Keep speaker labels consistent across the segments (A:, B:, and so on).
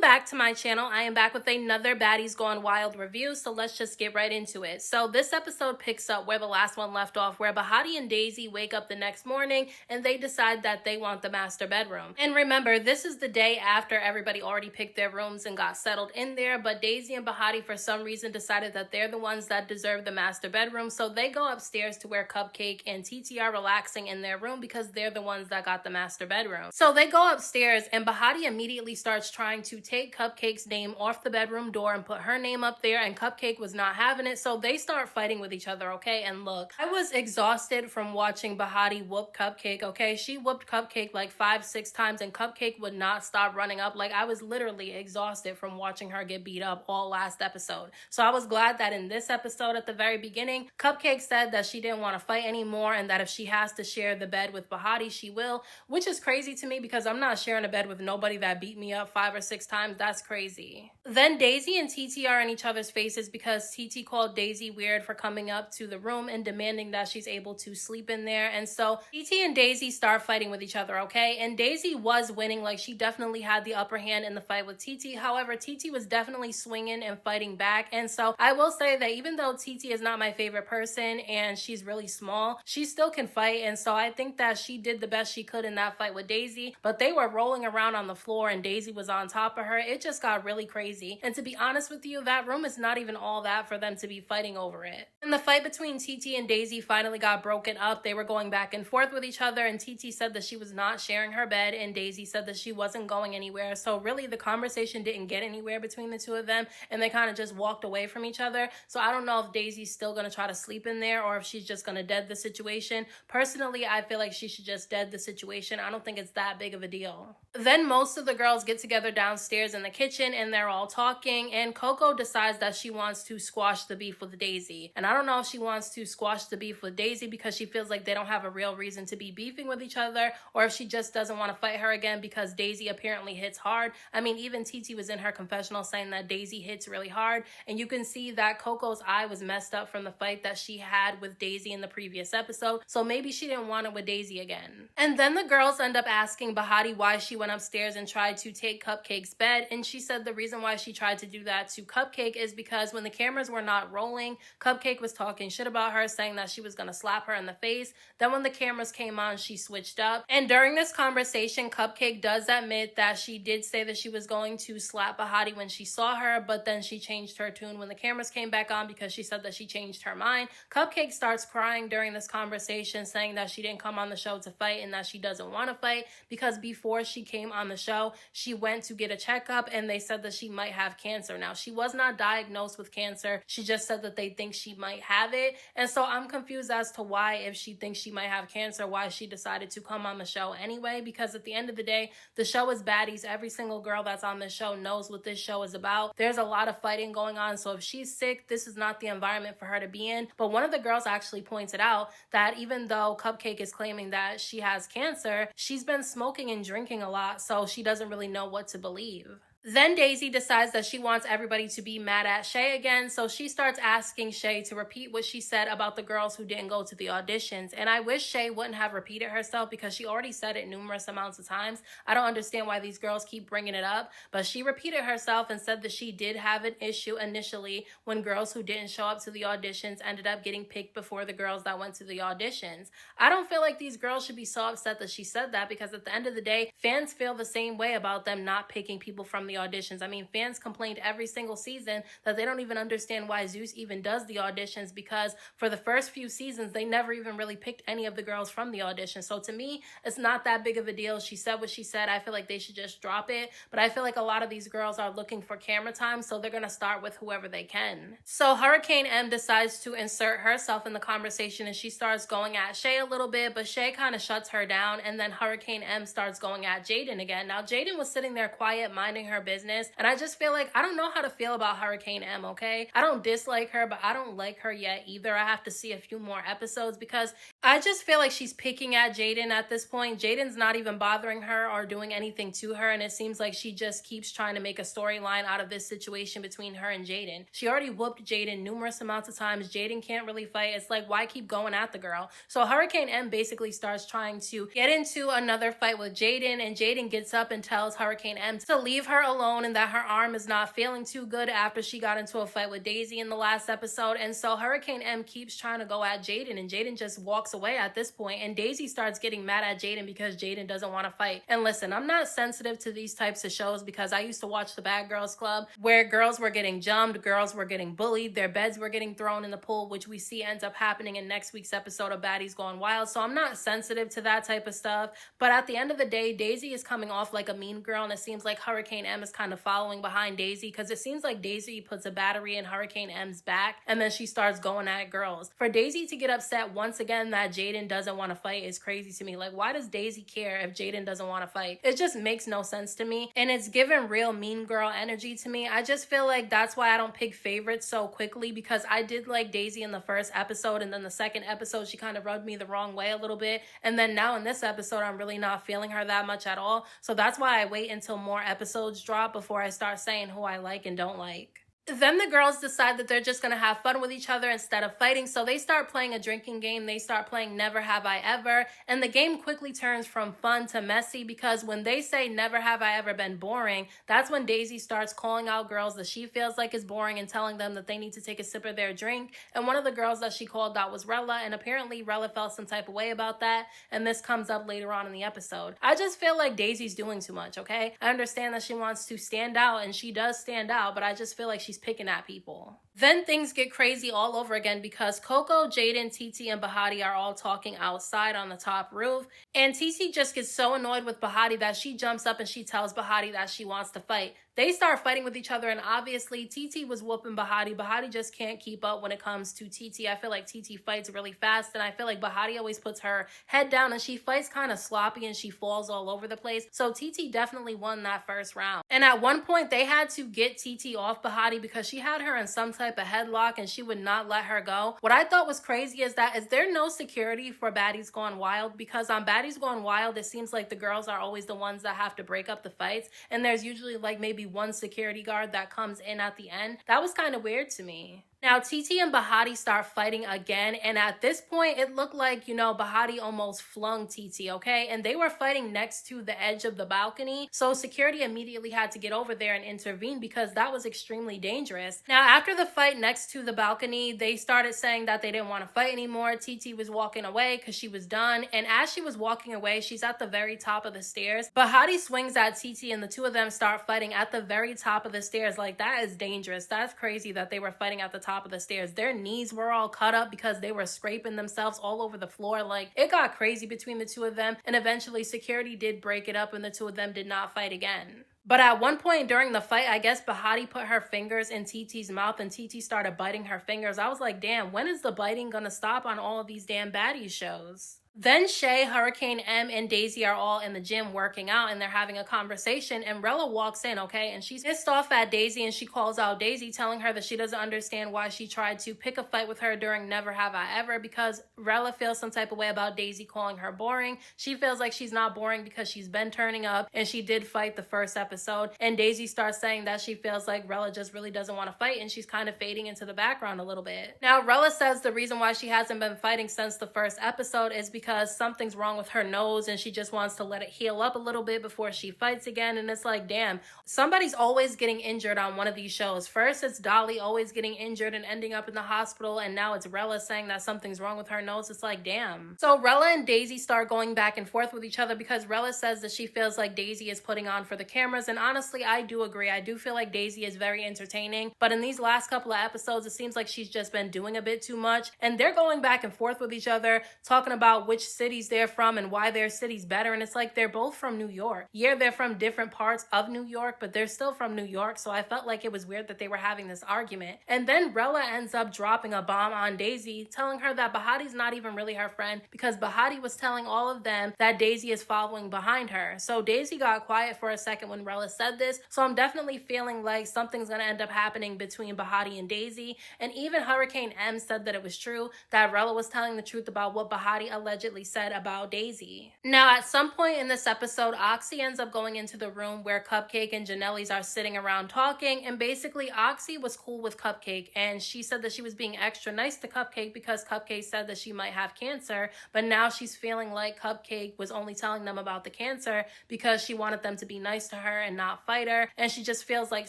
A: Welcome back to my channel. I am back with another Baddies Gone Wild review, so let's just get right into it. So this episode picks up where the last one left off, where Bahati and Daisy wake up the next morning and they decide that they want the master bedroom. And remember, this is the day after everybody already picked their rooms and got settled in there, but Daisy and Bahati for some reason decided that they're the ones that deserve the master bedroom, so they go upstairs to where Cupcake and TeeTee are relaxing in their room because they're the ones that got the master bedroom. So they go upstairs and Bahati immediately starts trying to take Cupcake's name off the bedroom door and put her name up there, and Cupcake was not having it, so they start fighting with each other, okay? And look, I was exhausted from watching Bahati whoop Cupcake, okay? She whooped Cupcake like 5-6 times and Cupcake would not stop running up. Like, I was literally exhausted from watching her get beat up all last episode. So I was glad that in this episode at the very beginning, Cupcake said that she didn't want to fight anymore and that if she has to share the bed with Bahati, she will, which is crazy to me because I'm not sharing a bed with nobody that beat me up 5 or 6 times. That's crazy. Then Daisy and TeeTee are in each other's faces because TeeTee called Daisy weird for coming up to the room and demanding that she's able to sleep in there. And so TeeTee and Daisy start fighting with each other, okay? And Daisy was winning, like she definitely had the upper hand in the fight with TeeTee. However, TeeTee was definitely swinging and fighting back. And so I will say that even though TeeTee is not my favorite person and she's really small, she still can fight. And so I think that she did the best she could in that fight with Daisy, but they were rolling around on the floor and Daisy was on top of her. It just got really crazy. And to be honest with you, that room is not even all that for them to be fighting over it. And the fight between TeeTee and Daisy finally got broken up. They were going back and forth with each other and TeeTee said that she was not sharing her bed and Daisy said that she wasn't going anywhere. So really the conversation didn't get anywhere between the two of them and they kind of just walked away from each other. So I don't know if Daisy's still going to try to sleep in there or if she's just going to dead the situation. Personally, I feel like she should just dead the situation. I don't think it's that big of a deal. Then most of the girls get together downstairs in the kitchen and they're all talking and Coco decides that she wants to squash the beef with Daisy. And I don't know if she wants to squash the beef with Daisy because she feels like they don't have a real reason to be beefing with each other or if she just doesn't want to fight her again because Daisy apparently hits hard. I mean, even TeeTee was in her confessional saying that Daisy hits really hard and you can see that Coco's eye was messed up from the fight that she had with Daisy in the previous episode. So maybe she didn't want it with Daisy again. And then the girls end up asking Bahati why she went upstairs and tried to take Cupcake's bed, and she said the reason why she tried to do that to Cupcake is because when the cameras were not rolling, Cupcake was talking shit about her, saying that she was gonna slap her in the face. Then when the cameras came on, she switched up, and during this conversation, Cupcake does admit that she did say that she was going to slap Bahati when she saw her, but then she changed her tune when the cameras came back on because she said that she changed her mind. Cupcake starts crying during this conversation, saying that she didn't come on the show to fight and that she doesn't want to fight because before she came on the show, she went to get a checkup and they said that she might have cancer. Now, she was not diagnosed with cancer. She just said that they think she might have it. And so I'm confused as to why, if she thinks she might have cancer, why she decided to come on the show anyway, because at the end of the day, the show is Baddies. Every single girl that's on this show knows what this show is about. There's a lot of fighting going on. So if she's sick, this is not the environment for her to be in. But one of the girls actually pointed out that even though Cupcake is claiming that she has cancer, she's been smoking and drinking a lot, so she doesn't really know what to believe. Then Daisy decides that she wants everybody to be mad at Shay again, so she starts asking Shay to repeat what she said about the girls who didn't go to the auditions. And I wish Shay wouldn't have repeated herself because she already said it numerous amounts of times. I don't understand why these girls keep bringing it up, but she repeated herself and said that she did have an issue initially when girls who didn't show up to the auditions ended up getting picked before the girls that went to the auditions. I don't feel like these girls should be so upset that she said that because at the end of the day, fans feel the same way about them not picking people from the auditions. I mean, fans complained every single season that they don't even understand why Zeus even does the auditions because for the first few seasons, they never even really picked any of the girls from the audition. So to me, it's not that big of a deal. She said what she said. I feel like they should just drop it. But I feel like a lot of these girls are looking for camera time, so they're going to start with whoever they can. So Hurricane M decides to insert herself in the conversation and she starts going at Shay a little bit, but Shay kind of shuts her down and then Hurricane M starts going at Jaden again. Now, Jaden was sitting there quiet, minding her business. And I just feel like I don't know how to feel about Hurricane M, okay? I don't dislike her, but I don't like her yet either. I have to see a few more episodes because I just feel like she's picking at Jaden at this point. Jaden's not even bothering her or doing anything to her, and it seems like she just keeps trying to make a storyline out of this situation between her and Jaden. She already whooped Jaden numerous amounts of times. Jaden can't really fight. It's like, why keep going at the girl? So Hurricane M basically starts trying to get into another fight with Jaden, and Jaden gets up and tells Hurricane M to leave her alone and that her arm is not feeling too good after she got into a fight with Daisy in the last episode. And so Hurricane M keeps trying to go at Jaden, and Jaden just walks away at this point, and Daisy starts getting mad at Jaden because Jaden doesn't want to fight. And listen, I'm not sensitive to these types of shows because I used to watch the Bad Girls Club, where girls were getting jumped, girls were getting bullied, their beds were getting thrown in the pool, which we see ends up happening in next week's episode of Baddies Gone Wild. So I'm not sensitive to that type of stuff. But at the end of the day, Daisy is coming off like a mean girl, and it seems like Hurricane M is kind of following behind Daisy, because it seems like Daisy puts a battery in Hurricane M's back and then she starts going at girls. For Daisy to get upset once again that Jaden doesn't want to fight is crazy to me. Like, why does Daisy care if Jaden doesn't want to fight? It just makes no sense to me, and it's given real mean girl energy to me. I just feel like that's why I don't pick favorites so quickly, because I did like Daisy in the first episode, and then the second episode she kind of rubbed me the wrong way a little bit, and then now in this episode I'm really not feeling her that much at all. So that's why I wait until more episodes drop before I start saying who I like and don't like. Then the girls decide that they're just going to have fun with each other instead of fighting, so they start playing a drinking game. They start playing Never Have I Ever, and the game quickly turns from fun to messy, because when they say never have I ever been boring, that's when Daisy starts calling out girls that she feels like is boring and telling them that they need to take a sip of their drink. And one of the girls that she called out was Rella, and apparently Rella felt some type of way about that, and this comes up later on in the episode. I just feel like Daisy's doing too much, okay? I understand that she wants to stand out, and she does stand out, but I just feel like she's picking at people. Then things get crazy all over again, because Coco, Jaden, TeeTee, and Bahati are all talking outside on the top roof, and TeeTee just gets so annoyed with Bahati that she jumps up and she tells Bahati that she wants to fight. They start fighting with each other, and obviously TeeTee was whooping Bahati. Bahati just can't keep up when it comes to TeeTee. I feel like TeeTee fights really fast, and I feel like Bahati always puts her head down and she fights kind of sloppy and she falls all over the place. So TeeTee definitely won that first round. And at one point they had to get TeeTee off Bahati because she had her in some type of headlock and she would not let her go. What I thought was crazy is there no security for Baddies Gone Wild? Because on Baddies Gone Wild, it seems like the girls are always the ones that have to break up the fights, and there's usually like maybe one security guard that comes in at the end. That was kind of weird to me. Now, TeeTee and Bahati start fighting again, and at this point, it looked like, Bahati almost flung TeeTee, okay? And they were fighting next to the edge of the balcony, so security immediately had to get over there and intervene because that was extremely dangerous. Now, after the fight next to the balcony, they started saying that they didn't want to fight anymore. TeeTee was walking away because she was done, and as she was walking away, she's at the very top of the stairs. Bahati swings at TeeTee, and the two of them start fighting at the very top of the stairs. Like, that is dangerous. That's crazy that they were fighting at the top of the stairs. Their knees were all cut up because they were scraping themselves all over the floor. Like, it got crazy between the two of them, and eventually security did break it up and the two of them did not fight again. But at one point during the fight, I guess Bahati put her fingers in TeeTee's mouth and TeeTee started biting her fingers. I was like, damn, when is the biting gonna stop on all of these damn baddies shows? Then Shay, Hurricane M, and Daisy are all in the gym working out, and they're having a conversation, and Rella walks in, okay, and she's pissed off at Daisy, and she calls out Daisy, telling her that she doesn't understand why she tried to pick a fight with her during Never Have I Ever, because Rella feels some type of way about Daisy calling her boring. She feels like she's not boring because she's been turning up, and she did fight the first episode, and Daisy starts saying that she feels like Rella just really doesn't want to fight, and she's kind of fading into the background a little bit. Now, Rella says the reason why she hasn't been fighting since the first episode is because something's wrong with her nose and she just wants to let it heal up a little bit before she fights again. And it's like, damn, somebody's always getting injured on one of these shows. First it's Dolly always getting injured and ending up in the hospital, and now it's Rella saying that something's wrong with her nose. It's like, damn. So Rella and Daisy start going back and forth with each other because Rella says that she feels like Daisy is putting on for the cameras, and honestly I do agree. I do feel like Daisy is very entertaining, but in these last couple of episodes it seems like she's just been doing a bit too much, and they're going back and forth with each other talking about which cities they're from and why their city's better. And it's like, they're both from New York. Yeah, they're from different parts of New York, but they're still from New York. So I felt like it was weird that they were having this argument. And then Rella ends up dropping a bomb on Daisy, telling her that Bahati's not even really her friend because Bahati was telling all of them that Daisy is following behind her. So Daisy got quiet for a second when Rella said this. So I'm definitely feeling like something's gonna end up happening between Bahati and Daisy. And even Hurricane M said that it was true, that Rella was telling the truth about what Bahati allegedly allegedly said about Daisy. Now, at some point in this episode, Oxy ends up going into the room where Cupcake and Janelle's are sitting around talking, and basically Oxy was cool with Cupcake, and she said that she was being extra nice to Cupcake because Cupcake said that she might have cancer, but now she's feeling like Cupcake was only telling them about the cancer because she wanted them to be nice to her and not fight her, and she just feels like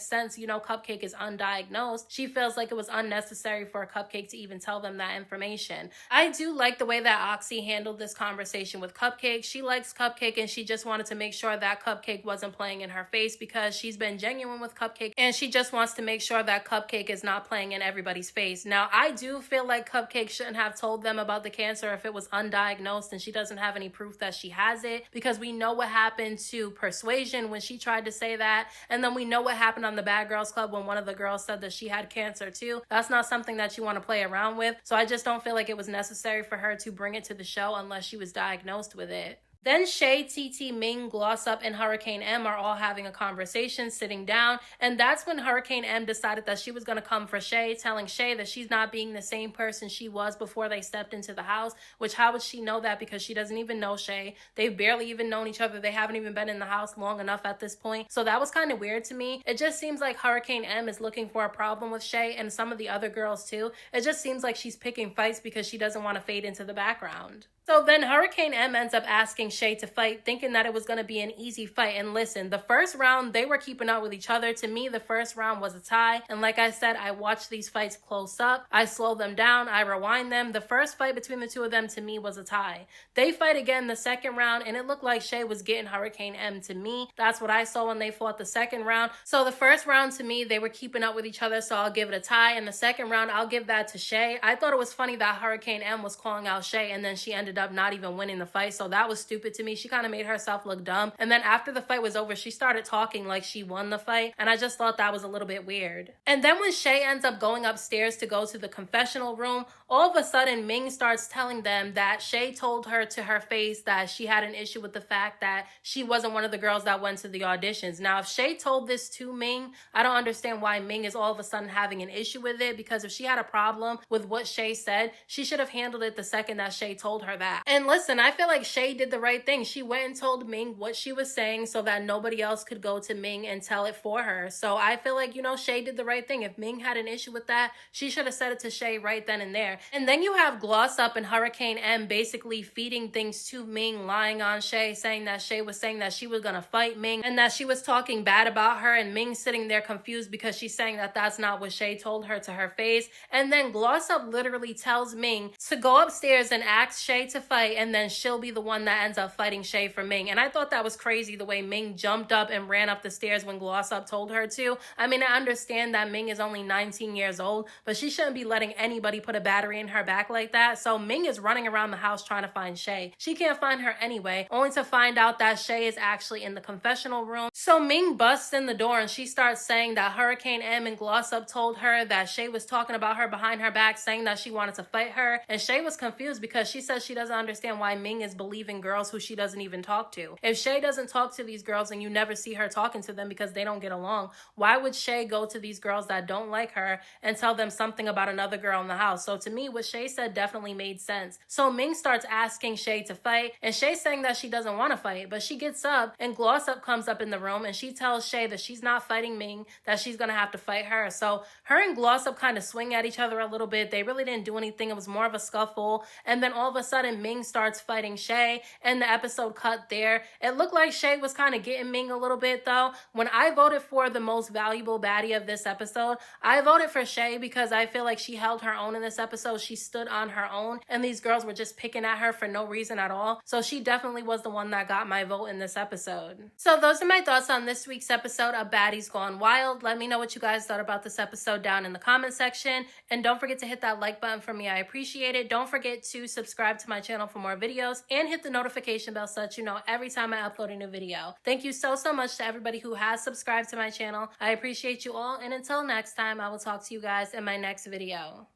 A: since, Cupcake is undiagnosed, she feels like it was unnecessary for Cupcake to even tell them that information. I do like the way that Oxy handled this conversation with Cupcake. She likes Cupcake and she just wanted to make sure that Cupcake wasn't playing in her face because she's been genuine with Cupcake and she just wants to make sure that Cupcake is not playing in everybody's face. Now, I do feel like Cupcake shouldn't have told them about the cancer if it was undiagnosed and she doesn't have any proof that she has it, because we know what happened to Persuasion when she tried to say that, and then we know what happened on the Bad Girls Club when one of the girls said that she had cancer too. That's not something that you want to play around with, so I just don't feel like it was necessary for her to bring it to the show unless she was diagnosed with it. Then Shay, TeeTee, Ming, Gloss Up, and Hurricane M are all having a conversation, sitting down, and that's when Hurricane M decided that she was going to come for Shay, telling Shay that she's not being the same person she was before they stepped into the house, which how would she know that? Because she doesn't even know Shay. They've barely even known each other. They haven't even been in the house long enough at this point. So that was kind of weird to me. It just seems like Hurricane M is looking for a problem with Shay and some of the other girls too. It just seems like she's picking fights because she doesn't want to fade into the background. So then Hurricane M ends up asking Shay to fight, thinking that it was going to be an easy fight. And listen, the first round, they were keeping up with each other. To me, the first round was a tie. And like I said, I watched these fights close up. I slow them down. I rewind them. The first fight between the two of them, to me, was a tie. They fight again the second round, and it looked like Shay was getting Hurricane M to me. That's what I saw when they fought the second round. So the first round, to me, they were keeping up with each other, so I'll give it a tie. And the second round, I'll give that to Shay. I thought it was funny that Hurricane M was calling out Shay, and then she ended up not even winning the fight, so that was stupid to me. She kind of made herself look dumb, and then after the fight was over, she started talking like she won the fight, and I just thought that was a little bit weird. And then when Shay ends up going upstairs to go to the confessional room, all of a sudden Ming starts telling them that Shay told her to her face that she had an issue with the fact that she wasn't one of the girls that went to the auditions. Now, if Shay told this to Ming, I don't understand why Ming is all of a sudden having an issue with it, because if she had a problem with what Shay said, she should have handled it the second that Shay told her that. And listen, I feel like Shay did the right thing. She went and told Ming what she was saying so that nobody else could go to Ming and tell it for her. So I feel like, Shay did the right thing. If Ming had an issue with that, she should have said it to Shay right then and there. And then you have Gloss Up and Hurricane M basically feeding things to Ming, lying on Shay, saying that Shay was saying that she was gonna fight Ming and that she was talking bad about her, and Ming sitting there confused because she's saying that that's not what Shay told her to her face. And then Gloss Up literally tells Ming to go upstairs and ask Shay to fight, and then she'll be the one that ends up fighting Shay for Ming. And I thought that was crazy the way Ming jumped up and ran up the stairs when Gloss Up told her to. I mean, I understand that Ming is only 19 years old, but she shouldn't be letting anybody put a battery in her back like that. So Ming is running around the house trying to find Shay. She can't find her anyway, only to find out that Shay is actually in the confessional room. So Ming busts in the door and she starts saying that Hurricane M and Gloss Up told her that Shay was talking about her behind her back, saying that she wanted to fight her. And Shay was confused because she says she doesn't understand why Ming is believing girls who she doesn't even talk to. If Shay doesn't talk to these girls and you never see her talking to them because they don't get along, why would Shay go to these girls that don't like her and tell them something about another girl in the house? So to me, what Shay said definitely made sense. So Ming starts asking Shay to fight, and Shay's saying that she doesn't want to fight, but she gets up and Gloss Up comes up in the room and she tells Shay that she's not fighting Ming, that she's gonna have to fight her. So her and Gloss Up kind of swing at each other a little bit. They really didn't do anything. It was more of a scuffle. And then all of a sudden Ming starts fighting Shay and the episode cut there. It looked like Shay was kind of getting Ming a little bit though. When I voted for the most valuable baddie of this episode, I voted for Shay because I feel like she held her own in this episode. She stood on her own and these girls were just picking at her for no reason at all. So she definitely was the one that got my vote in this episode. So those are my thoughts on this week's episode of Baddies Gone Wild. Let me know what you guys thought about this episode down in the comment section. And don't forget to hit that like button for me. I appreciate it. Don't forget to subscribe to my channel for more videos and hit the notification bell so that you know every time I upload a new video. Thank you so much to everybody who has subscribed to my channel. I appreciate you all. And until next time, I will talk to you guys in my next video.